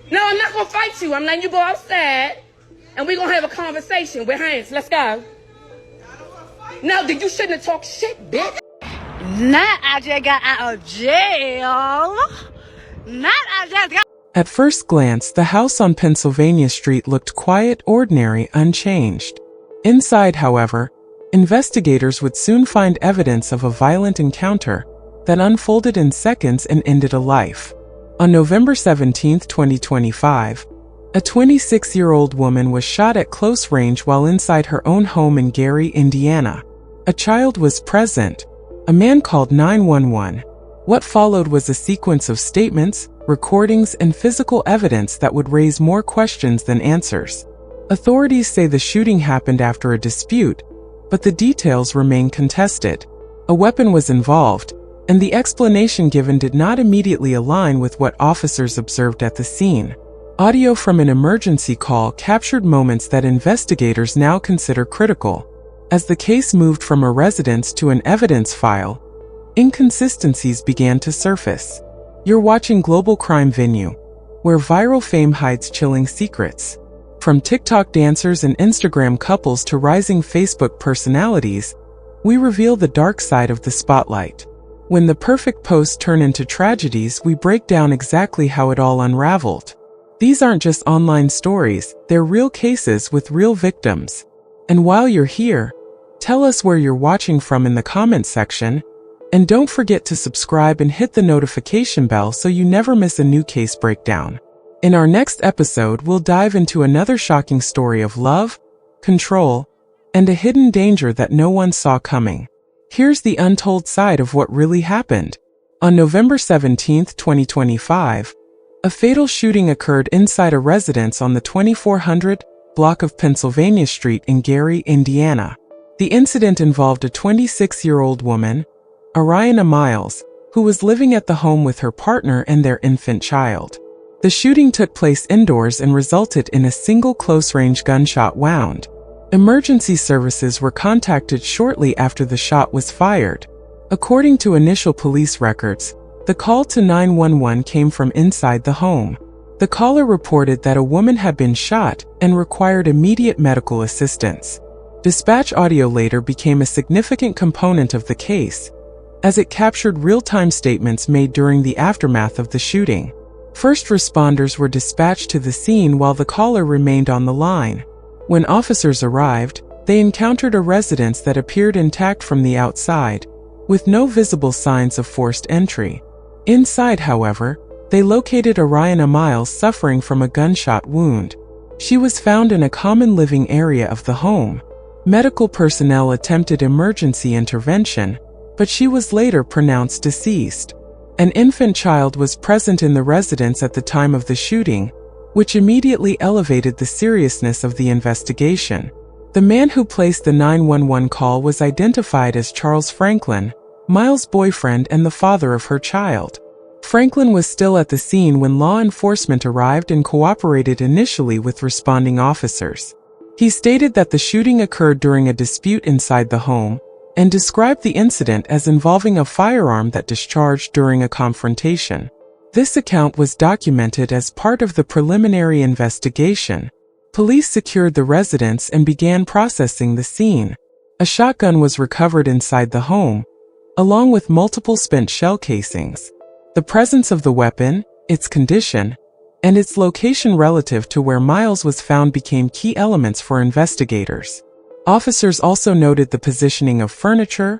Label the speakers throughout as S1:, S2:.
S1: No, I'm not going to fight you. I'm letting you go outside, and we're going to have a conversation with hands. Let's go. No, you shouldn't have talked shit, bitch.
S2: Not I just got out of jail. Not I just got...
S3: At first glance, the house on Pennsylvania Street looked quiet, ordinary, unchanged. Inside, however, investigators would soon find evidence of a violent encounter that unfolded in seconds and ended a life. On November 17, 2025, a 26-year-old woman was shot at close range while inside her own home in Gary, Indiana. A child was present. A man called 911. What followed was a sequence of statements, recordings, and physical evidence that would raise more questions than answers. Authorities say the shooting happened after a dispute, but the details remain contested. A weapon was involved, and the explanation given did not immediately align with what officers observed at the scene. Audio from an emergency call captured moments that investigators now consider critical. As the case moved from a residence to an evidence file, inconsistencies began to surface. You're watching Global Crime Venue, where viral fame hides chilling secrets. From TikTok dancers and Instagram couples to rising Facebook personalities, we reveal the dark side of the spotlight. When the perfect posts turn into tragedies, we break down exactly how it all unraveled. These aren't just online stories, they're real cases with real victims. And while you're here, tell us where you're watching from in the comments section, and don't forget to subscribe and hit the notification bell so you never miss a new case breakdown. In our next episode, we'll dive into another shocking story of love, control, and a hidden danger that no one saw coming. Here's the untold side of what really happened. On November 17, 2025, a fatal shooting occurred inside a residence on the 2400 block of Pennsylvania Street in Gary, Indiana. The incident involved a 26-year-old woman, Arrianna Miles, who was living at the home with her partner and their infant child. The shooting took place indoors and resulted in a single close-range gunshot wound. Emergency services were contacted shortly after the shot was fired. According to initial police records, the call to 911 came from inside the home. The caller reported that a woman had been shot and required immediate medical assistance. Dispatch audio later became a significant component of the case, as it captured real-time statements made during the aftermath of the shooting. First responders were dispatched to the scene while the caller remained on the line. When officers arrived, they encountered a residence that appeared intact from the outside, with no visible signs of forced entry. Inside, however, they located Arrianna Miles suffering from a gunshot wound. She was found in a common living area of the home. Medical personnel attempted emergency intervention, but she was later pronounced deceased. An infant child was present in the residence at the time of the shooting, which immediately elevated the seriousness of the investigation. The man who placed the 911 call was identified as Charles Franklin, Miles' boyfriend and the father of her child. Franklin was still at the scene when law enforcement arrived and cooperated initially with responding officers. He stated that the shooting occurred during a dispute inside the home, and described the incident as involving a firearm that discharged during a confrontation. This account was documented as part of the preliminary investigation. Police secured the residence and began processing the scene. A shotgun was recovered inside the home, along with multiple spent shell casings. The presence of the weapon, its condition, and its location relative to where Miles was found became key elements for investigators. Officers also noted the positioning of furniture,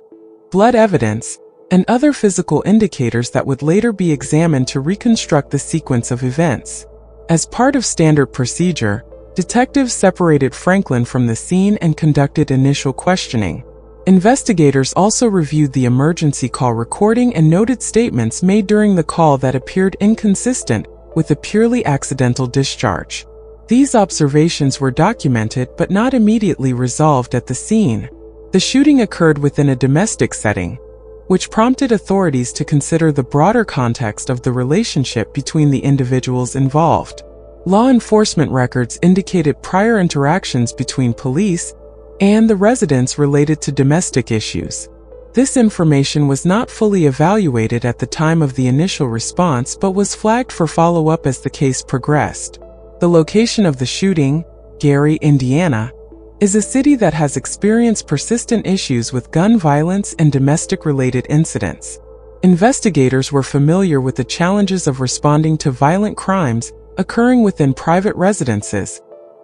S3: blood evidence, and other physical indicators that would later be examined to reconstruct the sequence of events. As part of standard procedure, detectives separated Franklin from the scene and conducted initial questioning. Investigators also reviewed the emergency call recording and noted statements made during the call that appeared inconsistent with a purely accidental discharge. These observations were documented but not immediately resolved at the scene. The shooting occurred within a domestic setting, which prompted authorities to consider the broader context of the relationship between the individuals involved. Law enforcement records indicated prior interactions between police and the residents related to domestic issues. This information was not fully evaluated at the time of the initial response but was flagged for follow-up as the case progressed. The location of the shooting, Gary, Indiana, is a city that has experienced persistent issues with gun violence and domestic-related incidents. Investigators were familiar with the challenges of responding to violent crimes occurring within private residences,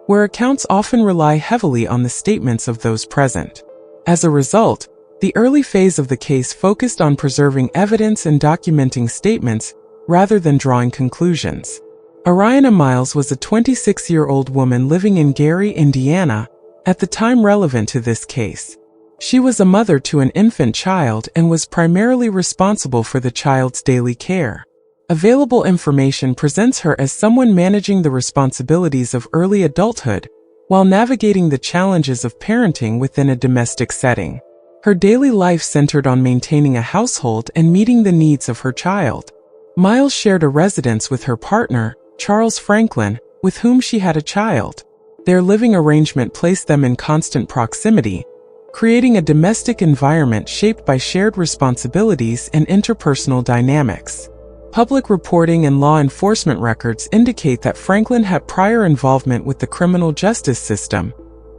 S3: where accounts often rely heavily on the statements of those present. As a result, the early phase of the case focused on preserving evidence and documenting statements rather than drawing conclusions. Arrianna Miles was a 26-year-old woman living in Gary, Indiana, at the time relevant to this case. She was a mother to an infant child and was primarily responsible for the child's daily care. Available information presents her as someone managing the responsibilities of early adulthood while navigating the challenges of parenting within a domestic setting. Her daily life centered on maintaining a household and meeting the needs of her child. Miles shared a residence with her partner, Charles Franklin, with whom she had a child. Their living arrangement placed them in constant proximity, creating a domestic environment shaped by shared responsibilities and interpersonal dynamics. Public reporting and law enforcement records indicate that Franklin had prior involvement with the criminal justice system,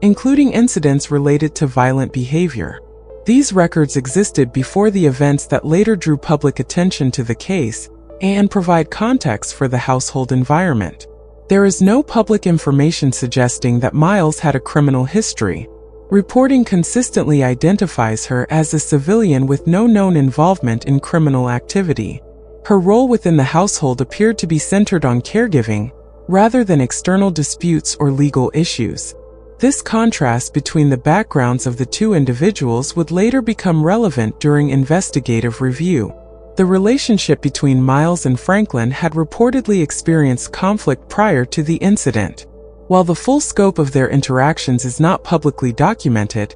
S3: including incidents related to violent behavior. These records existed before the events that later drew public attention to the case and provide context for the household environment. There is no public information suggesting that Miles had a criminal history. Reporting consistently identifies her as a civilian with no known involvement in criminal activity. Her role within the household appeared to be centered on caregiving, rather than external disputes or legal issues. This contrast between the backgrounds of the two individuals would later become relevant during investigative review. The relationship between Miles and Franklin had reportedly experienced conflict prior to the incident. While the full scope of their interactions is not publicly documented,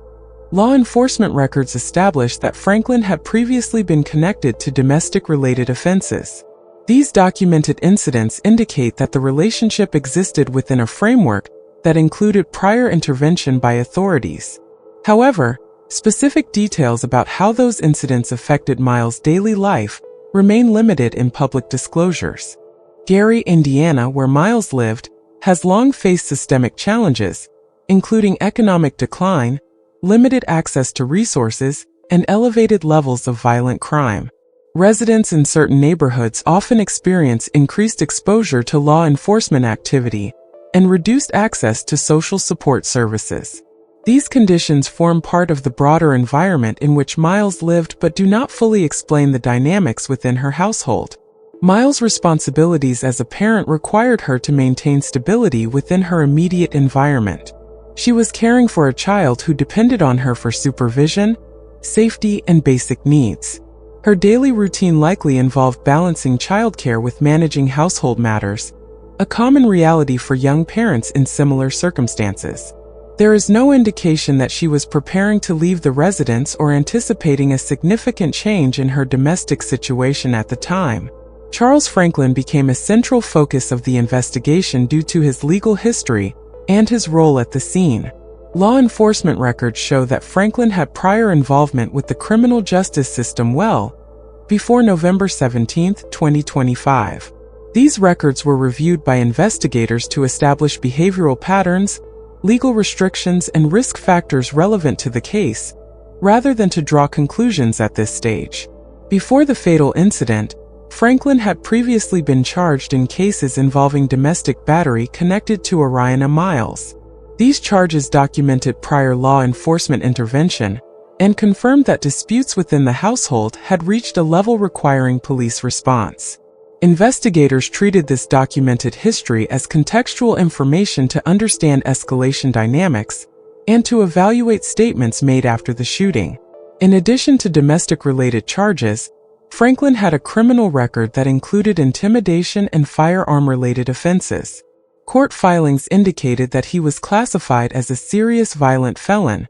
S3: law enforcement records establish that Franklin had previously been connected to domestic-related offenses. These documented incidents indicate that the relationship existed within a framework that included prior intervention by authorities. However, specific details about how those incidents affected Miles' daily life remain limited in public disclosures. Gary, Indiana, where Miles lived, has long faced systemic challenges, including economic decline, limited access to resources, and elevated levels of violent crime. Residents in certain neighborhoods often experience increased exposure to law enforcement activity and reduced access to social support services. These conditions form part of the broader environment in which Miles lived but do not fully explain the dynamics within her household. Miles' responsibilities as a parent required her to maintain stability within her immediate environment. She was caring for a child who depended on her for supervision, safety, and basic needs. Her daily routine likely involved balancing childcare with managing household matters, a common reality for young parents in similar circumstances. There is no indication that she was preparing to leave the residence or anticipating a significant change in her domestic situation at the time. Charles Franklin became a central focus of the investigation due to his legal history and his role at the scene. Law enforcement records show that Franklin had prior involvement with the criminal justice system well before November 17, 2025. These records were reviewed by investigators to establish behavioral patterns, legal restrictions, and risk factors relevant to the case, rather than to draw conclusions at this stage. Before the fatal incident, Franklin had previously been charged in cases involving domestic battery connected to Arrianna Miles. These charges documented prior law enforcement intervention and confirmed that disputes within the household had reached a level requiring police response. Investigators treated this documented history as contextual information to understand escalation dynamics and to evaluate statements made after the shooting. In addition to domestic-related charges, Franklin had a criminal record that included intimidation and firearm-related offenses. Court filings indicated that he was classified as a serious violent felon,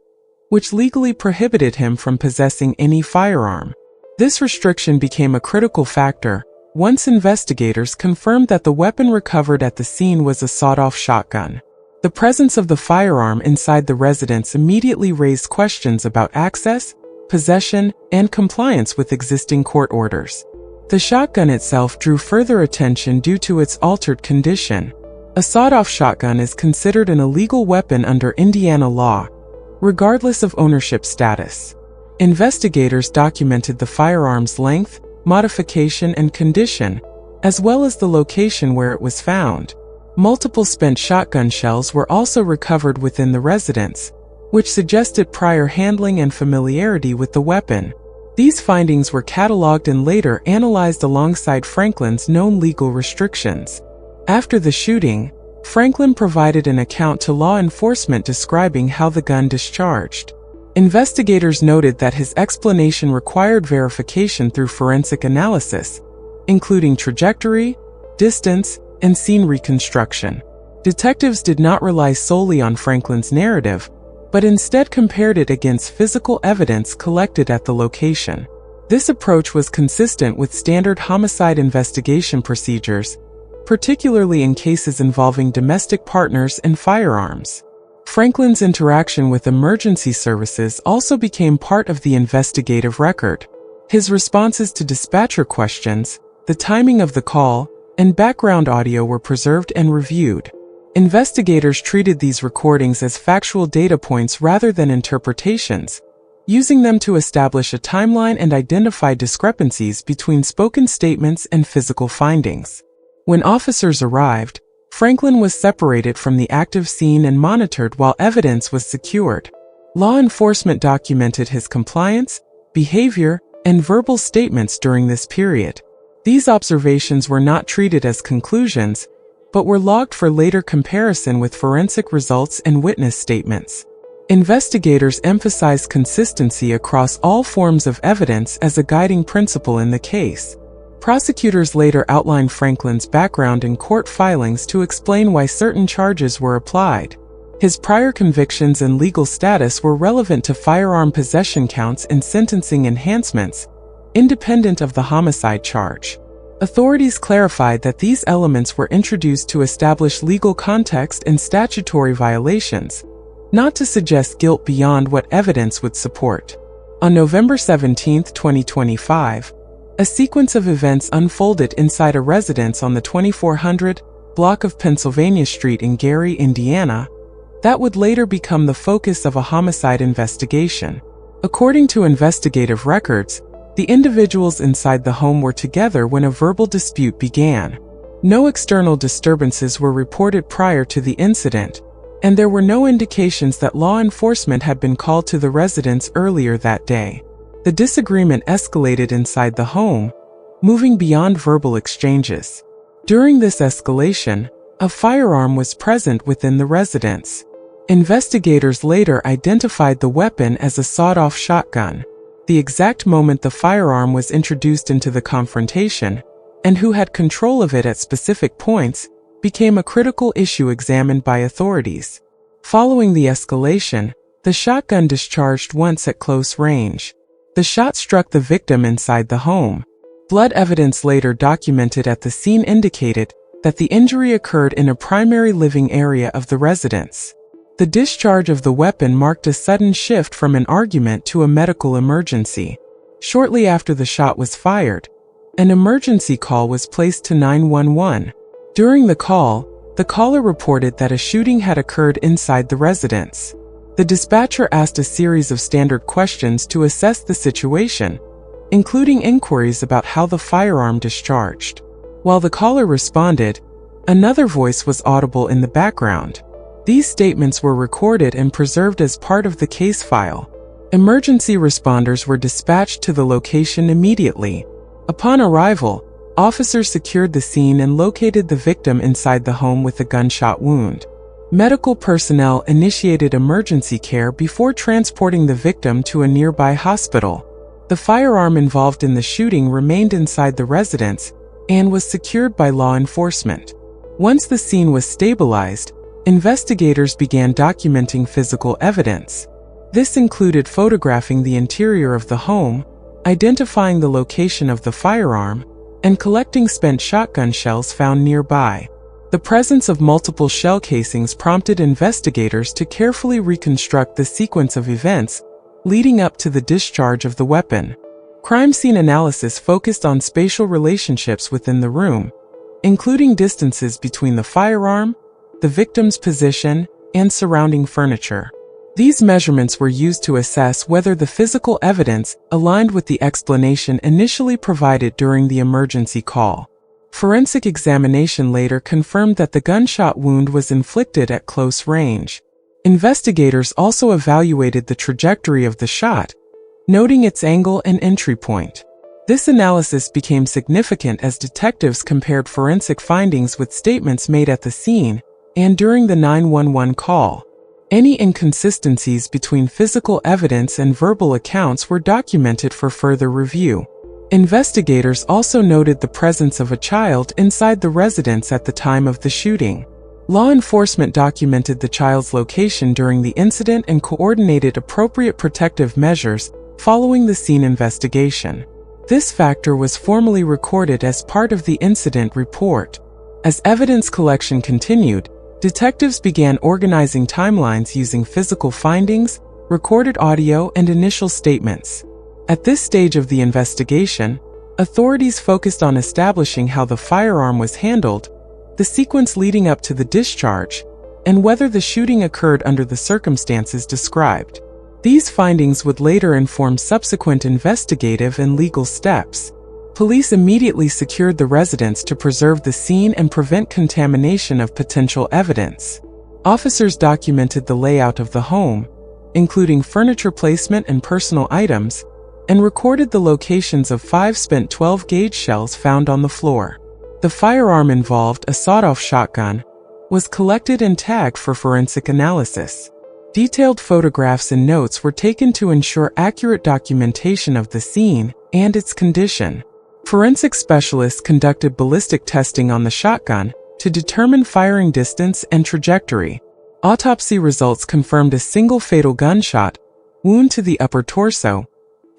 S3: which legally prohibited him from possessing any firearm. This restriction became a critical factor once investigators confirmed that the weapon recovered at the scene was a sawed-off shotgun. The presence of the firearm inside the residence immediately raised questions about access, possession, and compliance with existing court orders. The shotgun itself drew further attention due to its altered condition. A sawed-off shotgun is considered an illegal weapon under Indiana law, regardless of ownership status. Investigators documented the firearm's length, modification, and condition, as well as the location where it was found. Multiple spent shotgun shells were also recovered within the residence, which suggested prior handling and familiarity with the weapon. These findings were cataloged and later analyzed alongside Franklin's known legal restrictions. After the shooting, Franklin provided an account to law enforcement describing how the gun discharged. Investigators noted that his explanation required verification through forensic analysis, including trajectory, distance, and scene reconstruction. Detectives did not rely solely on Franklin's narrative, but instead compared it against physical evidence collected at the location. This approach was consistent with standard homicide investigation procedures, particularly in cases involving domestic partners and firearms. Franklin's interaction with emergency services also became part of the investigative record. His responses to dispatcher questions, the timing of the call, and background audio were preserved and reviewed. Investigators treated these recordings as factual data points rather than interpretations, using them to establish a timeline and identify discrepancies between spoken statements and physical findings. When officers arrived, Franklin was separated from the active scene and monitored while evidence was secured. Law enforcement documented his compliance, behavior, and verbal statements during this period. These observations were not treated as conclusions, but were logged for later comparison with forensic results and witness statements. Investigators emphasized consistency across all forms of evidence as a guiding principle in the case. Prosecutors later outlined Franklin's background in court filings to explain why certain charges were applied. His prior convictions and legal status were relevant to firearm possession counts and sentencing enhancements, independent of the homicide charge. Authorities clarified that these elements were introduced to establish legal context and statutory violations, not to suggest guilt beyond what evidence would support. On November 17, 2025, a sequence of events unfolded inside a residence on the 2400 block of Pennsylvania Street in Gary, Indiana, that would later become the focus of a homicide investigation. According to investigative records, the individuals inside the home were together when a verbal dispute began. No external disturbances were reported prior to the incident, and there were no indications that law enforcement had been called to the residence earlier that day. The disagreement escalated inside the home, moving beyond verbal exchanges. During this escalation, a firearm was present within the residence. Investigators later identified the weapon as a sawed-off shotgun. The exact moment the firearm was introduced into the confrontation, and who had control of it at specific points, became a critical issue examined by authorities. Following the escalation, the shotgun discharged once at close range. The shot struck the victim inside the home. Blood evidence later documented at the scene indicated that the injury occurred in a primary living area of the residence. The discharge of the weapon marked a sudden shift from an argument to a medical emergency. Shortly after the shot was fired, an emergency call was placed to 911. During the call, the caller reported that a shooting had occurred inside the residence. The dispatcher asked a series of standard questions to assess the situation, including inquiries about how the firearm discharged. While the caller responded, another voice was audible in the background. These statements were recorded and preserved as part of the case file. Emergency responders were dispatched to the location immediately. Upon arrival, officers secured the scene and located the victim inside the home with a gunshot wound. Medical personnel initiated emergency care before transporting the victim to a nearby hospital. The firearm involved in the shooting remained inside the residence and was secured by law enforcement. Once the scene was stabilized, investigators began documenting physical evidence. This included photographing the interior of the home, identifying the location of the firearm, and collecting spent shotgun shells found nearby. The presence of multiple shell casings prompted investigators to carefully reconstruct the sequence of events, leading up to the discharge of the weapon. Crime scene analysis focused on spatial relationships within the room, including distances between the firearm, the victim's position, and surrounding furniture. These measurements were used to assess whether the physical evidence aligned with the explanation initially provided during the emergency call. Forensic examination later confirmed that the gunshot wound was inflicted at close range. Investigators also evaluated the trajectory of the shot, noting its angle and entry point. This analysis became significant as detectives compared forensic findings with statements made at the scene and during the 911 call. Any inconsistencies between physical evidence and verbal accounts were documented for further review. Investigators also noted the presence of a child inside the residence at the time of the shooting. Law enforcement documented the child's location during the incident and coordinated appropriate protective measures following the scene investigation. This factor was formally recorded as part of the incident report. As evidence collection continued, detectives began organizing timelines using physical findings, recorded audio, and initial statements. At this stage of the investigation, authorities focused on establishing how the firearm was handled, the sequence leading up to the discharge, and whether the shooting occurred under the circumstances described. These findings would later inform subsequent investigative and legal steps. Police immediately secured the residence to preserve the scene and prevent contamination of potential evidence. Officers documented the layout of the home, including furniture placement and personal items, and recorded the locations of 5 spent 12-gauge shells found on the floor. The firearm involved, a sawed-off shotgun, was collected and tagged for forensic analysis. Detailed photographs and notes were taken to ensure accurate documentation of the scene and its condition. Forensic specialists conducted ballistic testing on the shotgun to determine firing distance and trajectory. Autopsy results confirmed a single fatal gunshot wound to the upper torso,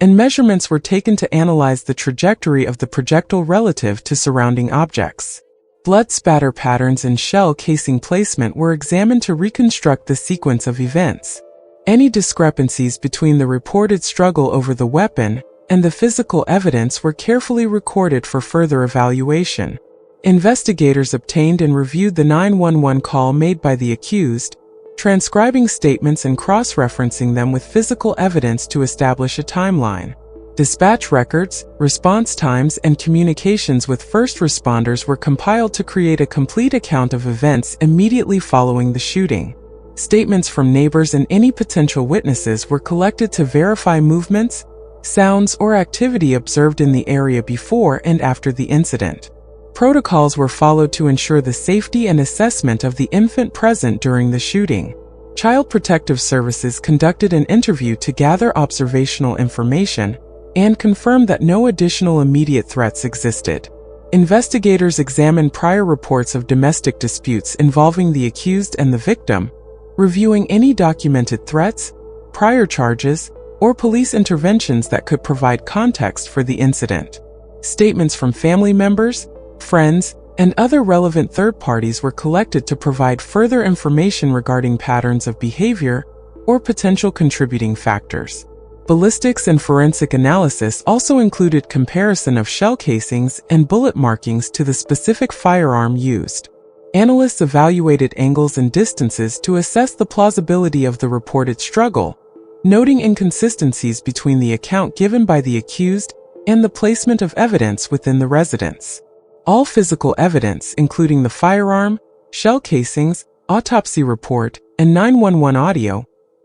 S3: and measurements were taken to analyze the trajectory of the projectile relative to surrounding objects. Blood spatter patterns and shell casing placement were examined to reconstruct the sequence of events. Any discrepancies between the reported struggle over the weapon and the physical evidence were carefully recorded for further evaluation. Investigators obtained and reviewed the 911 call made by the accused, transcribing statements and cross-referencing them with physical evidence to establish a timeline. Dispatch records, response times, and communications with first responders were compiled to create a complete account of events immediately following the shooting. Statements from neighbors and any potential witnesses were collected to verify movements, sounds, or activity observed in the area before and after the incident. Protocols were followed to ensure the safety and assessment of the infant present during the shooting. Child Protective Services conducted an interview to gather observational information and confirmed that no additional immediate threats existed. Investigators examined prior reports of domestic disputes involving the accused and the victim, reviewing any documented threats, prior charges, or police interventions that could provide context for the incident. Statements from family members, friends, and other relevant third parties were collected to provide further information regarding patterns of behavior or potential contributing factors. Ballistics and forensic analysis also included comparison of shell casings and bullet markings to the specific firearm used. Analysts evaluated angles and distances to assess the plausibility of the reported struggle, noting inconsistencies between the account given by the accused and the placement of evidence within the residence. All physical evidence, including the firearm, shell casings, autopsy report, and 911 audio,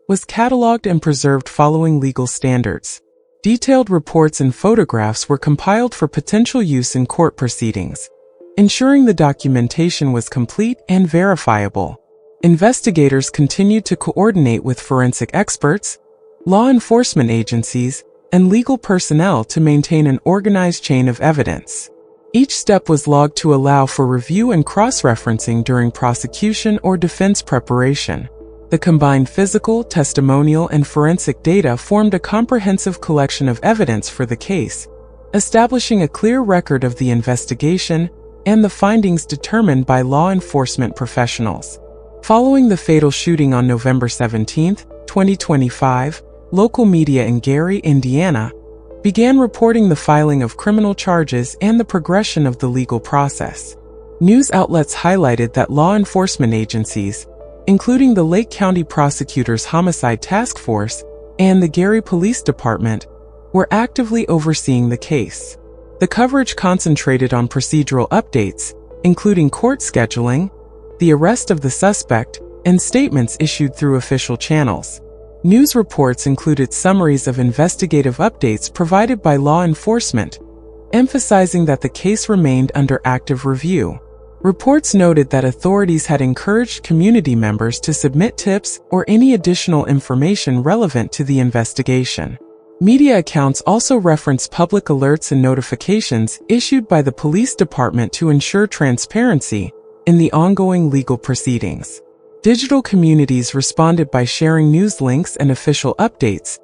S3: was cataloged and preserved following legal standards. Detailed reports and photographs were compiled for potential use in court proceedings, ensuring the documentation was complete and verifiable. Investigators continued to coordinate with forensic experts, law enforcement agencies, and legal personnel to maintain an organized chain of evidence. Each step was logged to allow for review and cross-referencing during prosecution or defense preparation. The combined physical, testimonial, and forensic data formed a comprehensive collection of evidence for the case, establishing a clear record of the investigation and the findings determined by law enforcement professionals. Following the fatal shooting on November 17, 2025, local media in Gary, Indiana, began reporting the filing of criminal charges and the progression of the legal process. News outlets highlighted that law enforcement agencies, including the Lake County Prosecutor's Homicide Task Force and the Gary Police Department, were actively overseeing the case. The coverage concentrated on procedural updates, including court scheduling, the arrest of the suspect, and statements issued through official channels. News reports included summaries of investigative updates provided by law enforcement, emphasizing that the case remained under active review. Reports noted that authorities had encouraged community members to submit tips or any additional information relevant to the investigation. Media accounts also referenced public alerts and notifications issued by the police department to ensure transparency in the ongoing legal proceedings. Digital communities responded by sharing news links and official updates,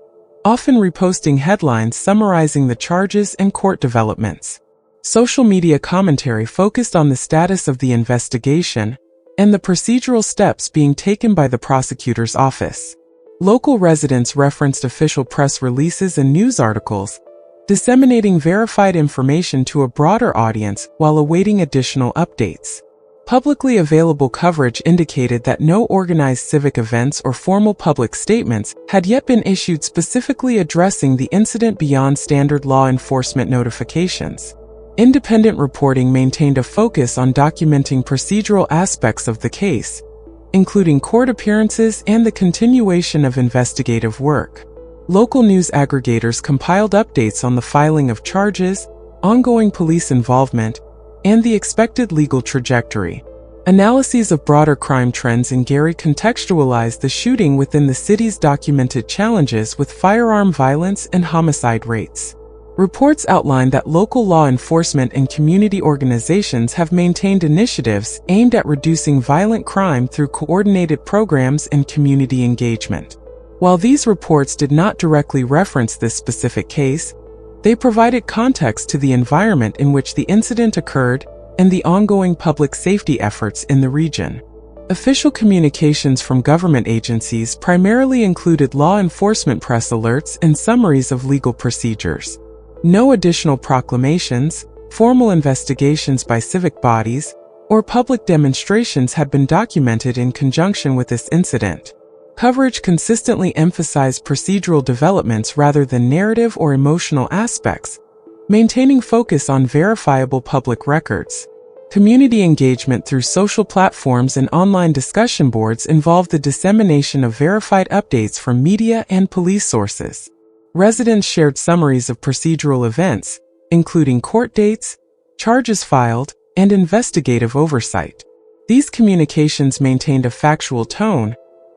S3: often reposting headlines summarizing the charges and court developments. Social media commentary focused on the status of the investigation and the procedural steps being taken by the prosecutor's office. Local residents referenced official press releases and news articles, disseminating verified information to a broader audience while awaiting additional updates. Publicly available coverage indicated that no organized civic events or formal public statements had yet been issued specifically addressing the incident beyond standard law enforcement notifications. Independent reporting maintained a focus on documenting procedural aspects of the case, including court appearances and the continuation of investigative work. Local news aggregators compiled updates on the filing of charges, ongoing police involvement, and the expected legal trajectory. Analyses of broader crime trends in Gary contextualized the shooting within the city's documented challenges with firearm violence and homicide rates. Reports outlined that local law enforcement and community organizations have maintained initiatives aimed at reducing violent crime through coordinated programs and community engagement. While these reports did not directly reference this specific case, they provided context to the environment in which the incident occurred and the ongoing public safety efforts in the region. Official communications from government agencies primarily included law enforcement press alerts and summaries of legal procedures. No additional proclamations, formal investigations by civic bodies, or public demonstrations had been documented in conjunction with this incident. Coverage consistently emphasized procedural developments rather than narrative or emotional aspects, maintaining focus on verifiable public records. Community engagement through social platforms and online discussion boards involved the dissemination of verified updates from media and police sources. Residents shared summaries of procedural events, including court dates, charges filed, and investigative oversight. These communications maintained a factual tone,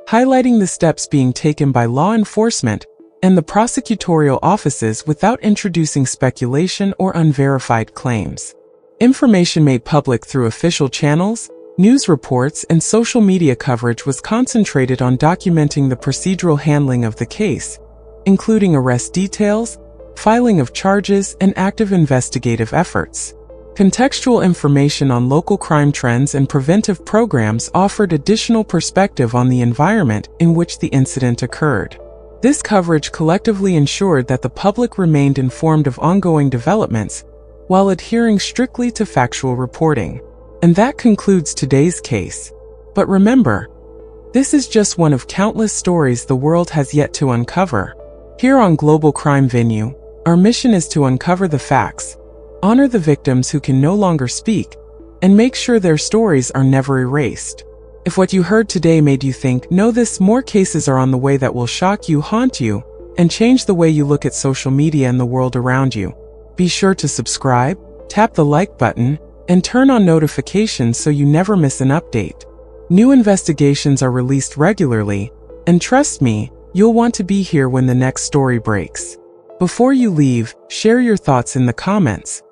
S3: highlighting the steps being taken by law enforcement and the prosecutorial offices without introducing speculation or unverified claims. Information made public through official channels, news reports, and social media coverage was concentrated on documenting the procedural handling of the case, including arrest details, filing of charges, and active investigative efforts. Contextual information on local crime trends and preventive programs offered additional perspective on the environment in which the incident occurred. This coverage collectively ensured that the public remained informed of ongoing developments while adhering strictly to factual reporting. And that concludes today's case. But remember, this is just one of countless stories the world has yet to uncover. Here on Global Crime Venue, our mission is to uncover the facts, honor the victims who can no longer speak, and make sure their stories are never erased. If what you heard today made you think, know this, more cases are on the way that will shock you, haunt you, and change the way you look at social media and the world around you. Be sure to subscribe, tap the like button, and turn on notifications so you never miss an update. New investigations are released regularly, and trust me, you'll want to be here when the next story breaks. Before you leave, share your thoughts in the comments.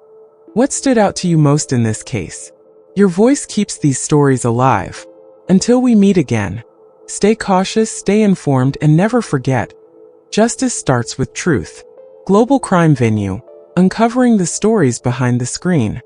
S3: What stood out to you most in this case? Your voice keeps these stories alive. Until we meet again, stay cautious, stay informed, and never forget, justice starts with truth. Global Crime Venue, uncovering the stories behind the screen.